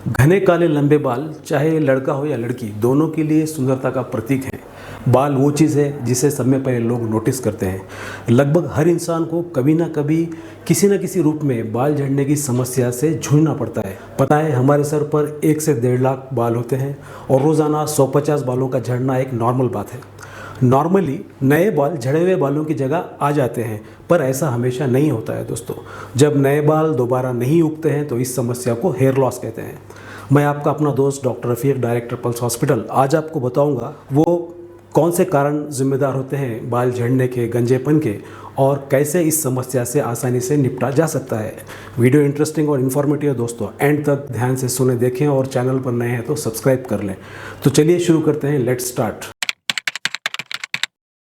घने काले लंबे बाल चाहे लड़का हो या लड़की दोनों के लिए सुंदरता का प्रतीक है। बाल वो चीज़ है जिसे सब में पहले लोग नोटिस करते हैं। लगभग हर इंसान को कभी ना कभी किसी न किसी रूप में बाल झड़ने की समस्या से जूझना पड़ता है। पता है, हमारे सर पर 1 से 1.5 लाख बाल होते हैं और रोज़ाना 150 बालों का झड़ना एक नॉर्मल बात है। नॉर्मली नए बाल झड़े हुए बालों की जगह आ जाते हैं, पर ऐसा हमेशा नहीं होता है दोस्तों। जब नए बाल दोबारा नहीं उगते हैं तो इस समस्या को हेयर लॉस कहते हैं। मैं आपका अपना दोस्त डॉक्टर रफ़ीक, डायरेक्टर पल्स हॉस्पिटल, आज आपको बताऊंगा वो कौन से कारण जिम्मेदार होते हैं बाल झड़ने के, गंजेपन के, और कैसे इस समस्या से आसानी से निपटा जा सकता है। वीडियो इंटरेस्टिंग और इन्फॉर्मेटिव है दोस्तों, एंड तक ध्यान से सुने, देखें और चैनल पर नए हैं तो सब्सक्राइब कर लें। तो चलिए शुरू करते हैं, लेट्स स्टार्ट।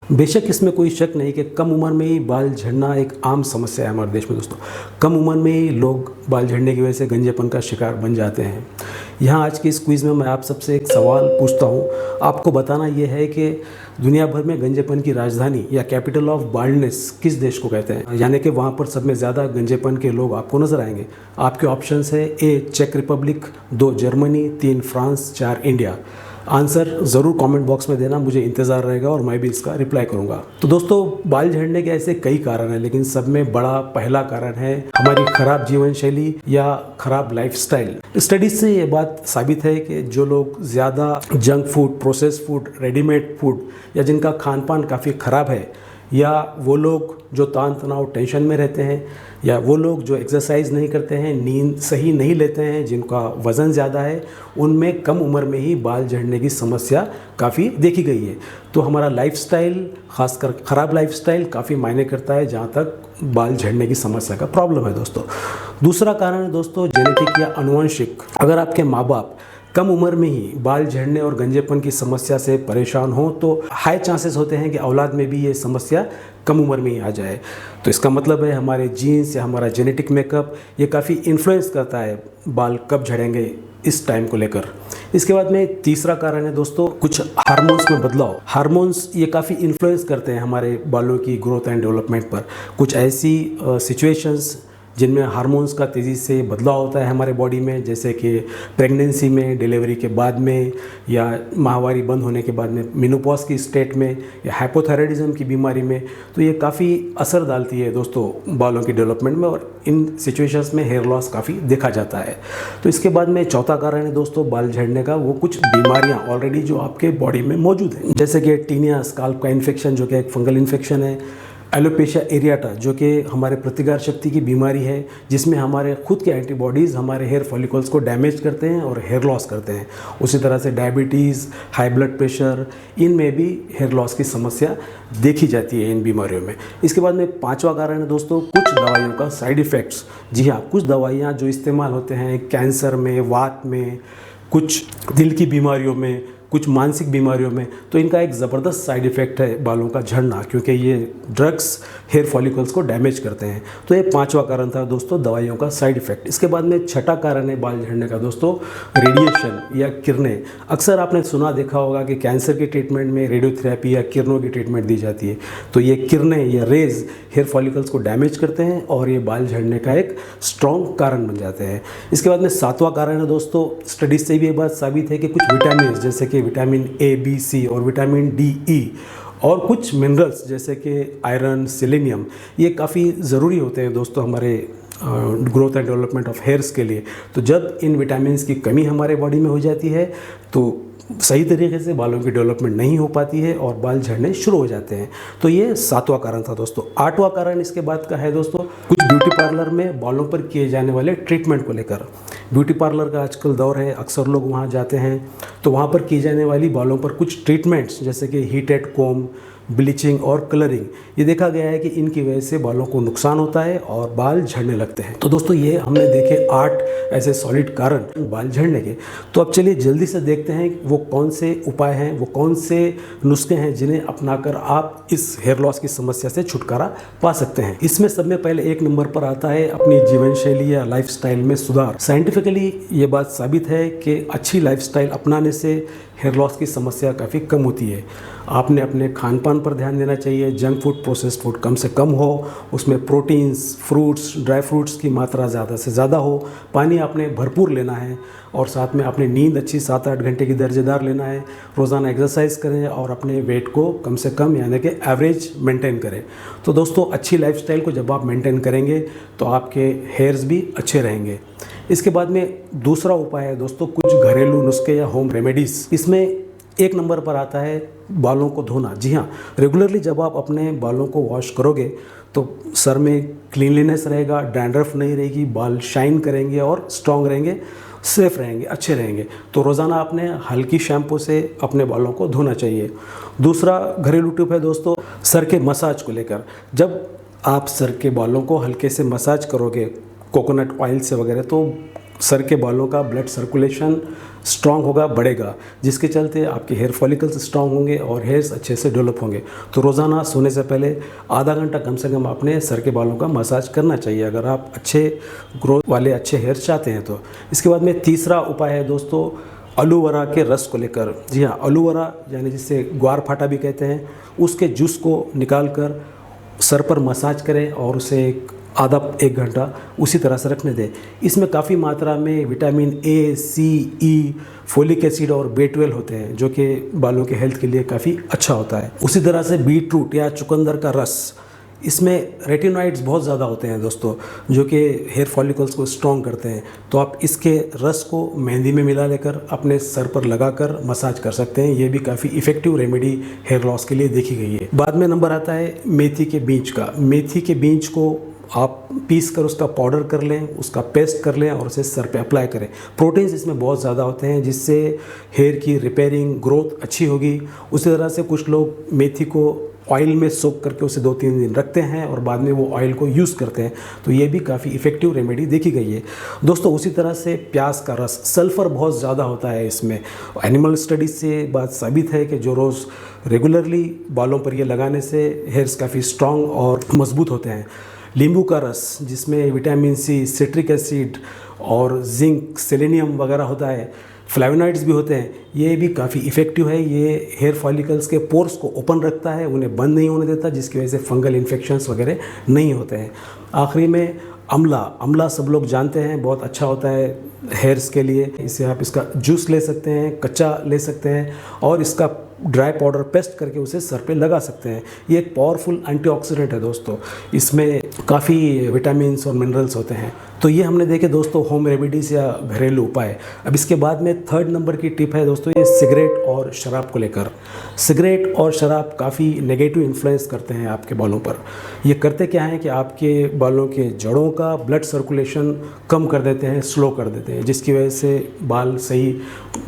बेशक इसमें कोई शक नहीं कि कम उम्र में ही बाल झड़ना एक आम समस्या है हमारे देश में दोस्तों। कम उम्र में ही लोग बाल झड़ने की वजह से गंजेपन का शिकार बन जाते हैं। यहाँ आज के इस क्विज़ में मैं आप सबसे एक सवाल पूछता हूँ। आपको बताना ये है कि दुनिया भर में गंजेपन की राजधानी या कैपिटल ऑफ बाल्डनेस किस देश को कहते हैं, यानी कि वहाँ पर सब में ज़्यादा गंजेपन के लोग आपको नजर आएंगे। आपके ऑप्शंस है: ए चेक Republic, 2 Germany, 3 France, 4 India. Answer ज़रूर कमेंट बॉक्स में देना, मुझे इंतज़ार रहेगा और मैं भी इसका रिप्लाई करूंगा। तो दोस्तों, बाल झड़ने के ऐसे कई कारण हैं, लेकिन सब में बड़ा पहला कारण है हमारी खराब जीवन शैली या खराब लाइफस्टाइल। स्टडीज से ये बात साबित है कि जो लोग ज़्यादा junk food, processed food, readymade food या जिनका खान पान काफ़ी ख़राब है, या वो लोग जो तान तनाव, टेंशन में रहते हैं, या वो लोग जो एक्सरसाइज नहीं करते हैं, नींद सही नहीं लेते हैं, जिनका वज़न ज़्यादा है, उनमें कम उम्र में ही बाल झड़ने की समस्या काफ़ी देखी गई है। तो हमारा लाइफस्टाइल, खासकर ख़राब लाइफस्टाइल, काफ़ी मायने करता है जहाँ तक बाल झड़ने की समस्या का प्रॉब्लम है दोस्तों। दूसरा कारण है दोस्तों जेनेटिक या आनुवंशिक। अगर आपके माँ बाप कम उम्र में ही बाल झड़ने और गंजेपन की समस्या से परेशान हो तो हाई चांसेस होते हैं कि औलाद में भी ये समस्या कम उम्र में ही आ जाए। तो इसका मतलब है हमारे जीन्स या हमारा जेनेटिक मेकअप ये काफ़ी इन्फ्लुएंस करता है बाल कब झड़ेंगे इस टाइम को लेकर। इसके बाद में तीसरा कारण है दोस्तों कुछ हार्मोन्स में बदलाव। हार्मोन्स ये काफ़ी इन्फ्लुएंस करते हैं हमारे बालों की ग्रोथ एंड डेवलपमेंट पर। कुछ ऐसी सिचुएशंस जिनमें हार्मोन्स का तेज़ी से बदलाव होता है हमारे बॉडी में, जैसे कि प्रेगनेंसी में, डिलीवरी के बाद में, या माहवारी बंद होने के बाद में, मेनोपॉज की स्टेट में, या हाइपोथायराइडिज्म की बीमारी में, तो ये काफ़ी असर डालती है दोस्तों बालों की डेवलपमेंट में, और इन सिचुएशंस में हेयर लॉस काफ़ी देखा जाता है। तो इसके बाद में चौथा कारण है दोस्तों बाल झड़ने का, वो कुछ बीमारियाँ ऑलरेडी जो आपके बॉडी में मौजूद हैं, जैसे कि टीनिया स्काल्प का इन्फेक्शन जो कि एक फंगल इन्फेक्शन है, एलोपेशिया एरियाटा जो कि हमारे प्रतिकार शक्ति की बीमारी है, जिसमें हमारे खुद के एंटीबॉडीज़ हमारे हेयर फॉलिकल्स को डैमेज करते हैं और हेयर लॉस करते हैं। उसी तरह से डायबिटीज़, हाई ब्लड प्रेशर, इनमें भी हेयर लॉस की समस्या देखी जाती है इन बीमारियों में। इसके बाद में पांचवा कारण है दोस्तों कुछ दवाइयों का साइड इफ़ेक्ट्स। जी हाँ, कुछ दवाइयाँ जो इस्तेमाल होते हैं कैंसर में, वात में, कुछ दिल की बीमारियों में, कुछ मानसिक बीमारियों में, तो इनका एक ज़बरदस्त साइड इफ़ेक्ट है बालों का झड़ना, क्योंकि ये ड्रग्स हेयर फॉलिकल्स को डैमेज करते हैं। तो ये पांचवा कारण था दोस्तों दवाइयों का साइड इफ़ेक्ट। इसके बाद में छठा कारण है बाल झड़ने का दोस्तों रेडिएशन या किरणें। अक्सर आपने सुना देखा होगा कि कैंसर के ट्रीटमेंट में रेडियोथेरेपी या किरणों की ट्रीटमेंट दी जाती है। तो ये किरणें या रेज हेयर फॉलिकल्स को डैमेज करते हैं और ये बाल झड़ने का एक स्ट्रॉन्ग कारण बन जाते हैं। इसके बाद में सातवां कारण है दोस्तों, स्टडीज से भी ये बात साबित है कि कुछ विटामिन जैसे कि विटामिन ए, बी, सी और विटामिन डी, ई और कुछ मिनरल्स जैसे कि आयरन, सेलेनियम, ये काफ़ी ज़रूरी होते हैं दोस्तों हमारे growth and development of hairs के लिए। तो जब इन विटामिन्स की कमी हमारे बॉडी में हो जाती है तो सही तरीके से बालों की डेवलपमेंट नहीं हो पाती है और बाल झड़ने शुरू हो जाते हैं। तो ये सातवां कारण था दोस्तों। आठवां कारण इसके बाद का है दोस्तों कुछ ब्यूटी पार्लर में बालों पर किए जाने वाले ट्रीटमेंट को लेकर। ब्यूटी पार्लर का आजकल दौर है, अक्सर लोग वहाँ जाते हैं, तो वहाँ पर की जाने वाली बालों पर कुछ ट्रीटमेंट्स जैसे कि हीटेड कोम, ब्लीचिंग और कलरिंग, ये देखा गया है कि इनकी वजह से बालों को नुकसान होता है और बाल झड़ने लगते हैं। तो दोस्तों ये हमने देखे 8 ऐसे सॉलिड कारण बाल झड़ने के। तो अब चलिए जल्दी से देखते हैं वो कौन से उपाय हैं, वो कौन से नुस्खे हैं जिन्हें अपनाकर आप इस हेयर लॉस की समस्या से छुटकारा पा सकते हैं। इसमें सब में पहले 1 नंबर पर आता है अपनी जीवन शैली या लाइफस्टाइल में सुधार। साइंटिफिकली ये बात साबित है कि अच्छी लाइफस्टाइल अपनाने से हेयर लॉस की समस्या काफ़ी कम होती है। आपने अपने खान पान पर ध्यान देना चाहिए। जंक फूड, प्रोसेस्ड फूड कम से कम हो, उसमें प्रोटीन्स, फ्रूट्स, ड्राई फ्रूट्स की मात्रा ज़्यादा से ज़्यादा हो, पानी आपने भरपूर लेना है और साथ में अपनी नींद अच्छी 7-8 घंटे की दर्जेदार लेना है। रोज़ाना एक्सरसाइज करें और अपने वेट को कम से कम यानी कि एवरेज मेंटेन करें। तो दोस्तों, अच्छी लाइफस्टाइल को जब आप मेंटेन करेंगे तो आपके हेयर्स भी अच्छे रहेंगे। इसके बाद में दूसरा उपाय है दोस्तों, कुछ घरेलू नुस्खे या होम रेमेडीज़। इसमें एक नंबर पर आता है बालों को धोना। जी हाँ, रेगुलरली जब आप अपने बालों को वॉश करोगे तो सर में क्लीनलीनेस रहेगा, डैंड्रफ नहीं रहेगी, बाल शाइन करेंगे और स्ट्रॉन्ग रहेंगे, सेफ रहेंगे, अच्छे रहेंगे। तो रोज़ाना आपने हल्की शैम्पू से अपने बालों को धोना चाहिए। दूसरा घरेलू टिप है दोस्तों, सर के मसाज को लेकर। जब आप सर के बालों को हल्के से मसाज करोगे कोकोनट ऑयल से वगैरह, तो सर के बालों का ब्लड सर्कुलेशन स्ट्रांग होगा, बढ़ेगा, जिसके चलते आपके हेयर फॉलिकल्स स्ट्रांग होंगे और हेयर्स अच्छे से डेवलप होंगे। तो रोज़ाना सोने से पहले आधा घंटा कम से कम अपने सर के बालों का मसाज करना चाहिए, अगर आप अच्छे ग्रोथ वाले अच्छे हेयर्स चाहते हैं तो। इसके बाद में तीसरा उपाय है दोस्तों, एलोवेरा के रस को लेकर। जी हाँ, एलोवेरा यानी जिसे ग्वार फाटा भी कहते हैं, उसके जूस को निकाल कर सर पर मसाज करें और उसे आधा 1 घंटा उसी तरह से रखने दें। इसमें काफ़ी मात्रा में vitamin A, C, E, folic acid और B12 होते हैं, जो कि बालों के हेल्थ के लिए काफ़ी अच्छा होता है। उसी तरह से बीटरूट या चुकंदर का रस, इसमें रेटिनॉइड्स बहुत ज़्यादा होते हैं दोस्तों, जो कि हेयर फॉलिकल्स को स्ट्रॉन्ग करते हैं। तो आप इसके रस को मेहंदी में मिला लेकर अपने सर पर लगाकर मसाज कर सकते हैं। ये भी काफ़ी इफ़ेक्टिव रेमेडी हेयर लॉस के लिए देखी गई है। बाद में नंबर आता है मेथी के बीज का। मेथी के बीज को आप पीस कर उसका पाउडर कर लें, उसका पेस्ट कर लें और उसे सर पे अप्लाई करें। प्रोटीन्स इसमें बहुत ज़्यादा होते हैं, जिससे हेयर की रिपेयरिंग, ग्रोथ अच्छी होगी। उसी तरह से कुछ लोग मेथी को ऑयल में सोक करके उसे 2-3 दिन रखते हैं और बाद में वो ऑयल को यूज़ करते हैं। तो ये भी काफ़ी इफ़ेक्टिव रेमेडी देखी गई है दोस्तों। उसी तरह से प्याज का रस, सल्फ़र बहुत ज़्यादा होता है इसमें। एनिमल स्टडीज़ से बात साबित है कि जो रोज़ रेगुलरली बालों पर ये लगाने से हेयर्स काफ़ी स्ट्रॉन्ग और मजबूत होते हैं। नींबू का रस, जिसमें विटामिन सी, सिट्रिक एसिड और जिंक, सेलेनियम वगैरह होता है, फ्लेवोनॉइड्स भी होते हैं, ये भी काफ़ी इफ़ेक्टिव है। ये हेयर फॉलिकल्स के पोर्स को ओपन रखता है, उन्हें बंद नहीं होने देता, जिसकी वजह से फंगल इन्फेक्शंस वगैरह नहीं होते हैं। आखिरी में अमला सब लोग जानते हैं, बहुत अच्छा होता है हेयर्स के लिए। इसे आप इसका जूस ले सकते हैं, कच्चा ले सकते हैं और इसका ड्राई पाउडर पेस्ट करके उसे सर पे लगा सकते हैं। ये एक पावरफुल एंटीऑक्सीडेंट है दोस्तों, इसमें काफ़ी विटामिन्स और मिनरल्स होते हैं। तो ये हमने देखे दोस्तों होम रेमेडीज़ या घरेलू उपाय। अब इसके बाद में 3rd नंबर की टिप है दोस्तों, ये सिगरेट और शराब को लेकर। सिगरेट और शराब काफ़ी नेगेटिव इन्फ्लुएंस करते हैं आपके बालों पर। ये करते क्या हैं कि आपके बालों के जड़ों का ब्लड सर्कुलेशन कम कर देते हैं, स्लो कर देते हैं, जिसकी वजह से बाल सही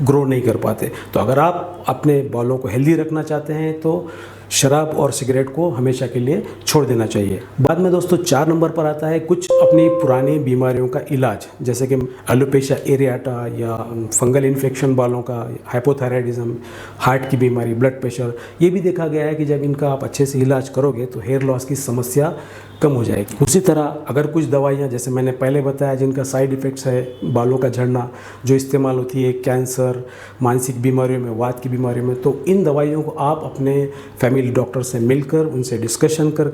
ग्रो नहीं कर पाते। तो अगर आप अपने बालों को हेल्दी रखना चाहते हैं तो शराब और सिगरेट को हमेशा के लिए छोड़ देना चाहिए। बाद में दोस्तों 4 नंबर पर आता है कुछ अपनी पुरानी बीमारियों का इलाज, जैसे कि एलोपेशिया एरियाटा या फंगल इन्फेक्शन बालों का, हाइपोथायराइडिज्म, हार्ट की बीमारी, ब्लड प्रेशर। ये भी देखा गया है कि जब इनका आप अच्छे से इलाज करोगे तो हेयर लॉस की समस्या कम हो जाएगी। उसी तरह अगर कुछ दवाइयाँ, जैसे मैंने पहले बताया, जिनका साइड इफ़ेक्ट्स है बालों का झड़ना, जो इस्तेमाल होती है कैंसर, मानसिक बीमारियों में, वात की बीमारियों में, तो इन दवाइयों को आप अपने फैमिली डॉक्टर से मिलकर उनसे डिस्कशन कर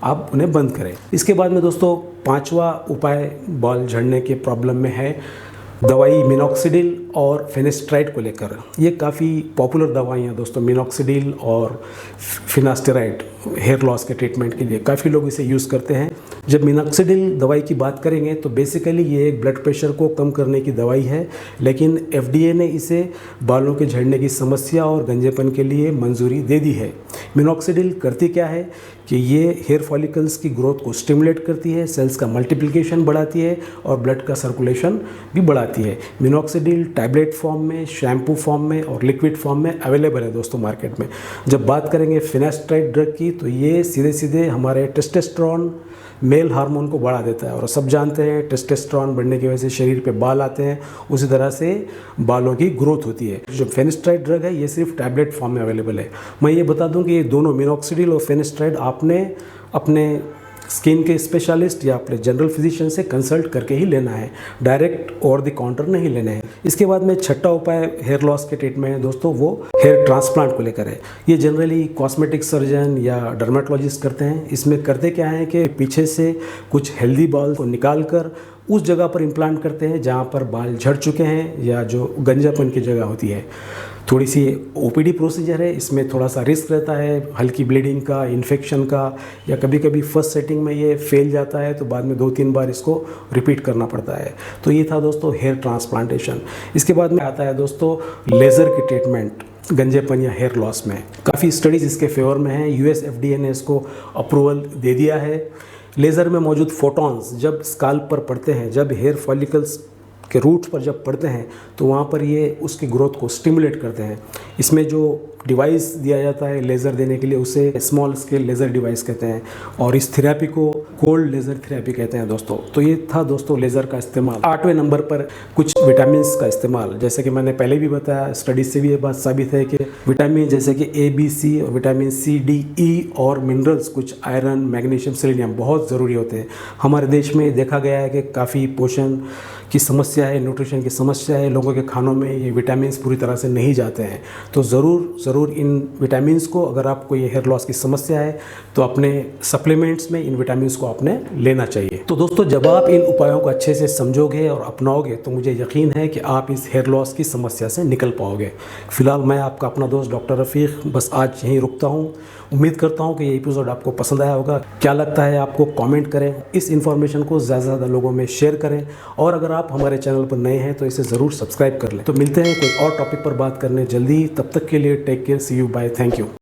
आप उन्हें बंद करें। इसके बाद में दोस्तों 5वां उपाय बाल झड़ने के प्रॉब्लम में है दवाई मिनॉक्सिडिल और फिनेस्ट्राइड को लेकर। ये काफ़ी पॉपुलर दवाइयाँ दोस्तों, मिनॉक्सिडिल और फिनास्टेराइड हेयर लॉस के ट्रीटमेंट के लिए काफ़ी लोग इसे यूज़ करते हैं। जब मिनॉक्सिडिल दवाई की बात करेंगे तो बेसिकली ये एक ब्लड प्रेशर को कम करने की दवाई है, लेकिन FDA ने इसे बालों के झड़ने की समस्या और गंजेपन के लिए मंजूरी दे दी है। मिनॉक्सिडिल करती क्या है कि ये हेयर फॉलिकल्स की ग्रोथ को स्टिमुलेट करती है, सेल्स का मल्टीप्लिकेशन बढ़ाती है और ब्लड का सर्कुलेशन भी बढ़ाती है। मिनॉक्सिडिल टैबलेट फॉर्म में, शैम्पू फॉर्म में और लिक्विड फॉर्म में अवेलेबल है दोस्तों मार्केट में। जब बात करेंगे फिनास्ट्राइड ड्रग की तो ये सीधे सीधे हमारे टेस्टोस्टेरोन मेल हार्मोन को बढ़ा देता है, और सब जानते हैं टेस्टोस्टेरोन बढ़ने की वजह से शरीर पे बाल आते हैं, उसी तरह से बालों की ग्रोथ होती है। जो फिनास्ट्राइड ड्रग है ये सिर्फ टैबलेट फॉर्म में अवेलेबल है। मैं ये बता दूं कि ये दोनों मिनॉक्सिडिल और फिनास्ट्राइड आपने अपने स्किन के स्पेशलिस्ट या अपने जनरल फिजिशियन से कंसल्ट करके ही लेना है, डायरेक्ट ओवर द काउंटर नहीं लेना है। इसके बाद में छठा उपाय हेयर लॉस के ट्रीटमेंट है दोस्तों, वो हेयर ट्रांसप्लांट को लेकर है। ये जनरली कॉस्मेटिक सर्जन या डर्मेटोलॉजिस्ट करते हैं। इसमें करते क्या है कि पीछे से कुछ हेल्दी बाल को निकाल कर उस जगह पर इम्प्लांट करते हैं जहाँ पर बाल झड़ चुके हैं या जो गंजापन की जगह होती है। थोड़ी सी ओपीडी प्रोसीजर है, इसमें थोड़ा सा रिस्क रहता है हल्की ब्लीडिंग का, इन्फेक्शन का, या कभी कभी फर्स्ट सेटिंग में ये फेल जाता है तो बाद में 2-3 बार इसको रिपीट करना पड़ता है। तो ये था दोस्तों हेयर ट्रांसप्लांटेशन। इसके बाद में आता है दोस्तों लेज़र की ट्रीटमेंट गंजेपन या हेयर लॉस में। काफ़ी स्टडीज़ इसके फेवर में हैं, यूएस एफडीए ने इसको अप्रूवल दे दिया है। लेज़र में मौजूद फोटॉन्स जब स्काल्प पर पड़ते हैं, जब हेयर फॉलिकल्स के रूट्स पर जब पड़ते हैं तो वहाँ पर ये उसकी ग्रोथ को स्टिमुलेट करते हैं। इसमें जो डिवाइस दिया जाता है लेज़र देने के लिए उसे स्मॉल स्केल लेज़र डिवाइस कहते हैं और इस थेरेपी को कोल्ड लेज़र थेरेपी कहते हैं दोस्तों। तो ये था दोस्तों लेज़र का इस्तेमाल। 8वें नंबर पर कुछ विटामिन का इस्तेमाल। जैसे कि मैंने पहले भी बताया, स्टडीज से भी ये बात साबित है कि विटामिन जैसे कि ए, बी, सी और विटामिन सी, डी, ई और मिनरल्स, कुछ आयरन, मैग्नीशियम, सेलेनियम बहुत ज़रूरी होते हैं। हमारे देश में देखा गया है कि काफ़ी पोषण की समस्या है, न्यूट्रिशन की समस्या है, लोगों के खानों में ये विटामिन पूरी तरह से नहीं जाते हैं। तो ज़रूर इन विटामिन को, अगर आपको ये हेयर लॉस की समस्या है तो अपने सप्लीमेंट्स में इन विटामिन को आपने लेना चाहिए। तो दोस्तों जब आप इन उपायों को अच्छे से समझोगे और अपनाओगे तो मुझे यकीन है कि आप इस हेयर लॉस की समस्या से निकल पाओगे। फिलहाल मैं आपका अपना दोस्त डॉक्टर रफ़ीक बस आज यहीं रुकता हूँ। उम्मीद करता हूँ कि ये एपिसोड आपको पसंद आया होगा। क्या लगता है आपको कमेंट करें, इस इन्फॉर्मेशन को ज़्यादा से ज़्यादा लोगों में शेयर करें और अगर आप हमारे चैनल पर नए हैं तो इसे ज़रूर सब्सक्राइब कर लें। तो मिलते हैं कोई और टॉपिक पर बात करने जल्दी। तब तक के लिए take care, see you, bye, thank you.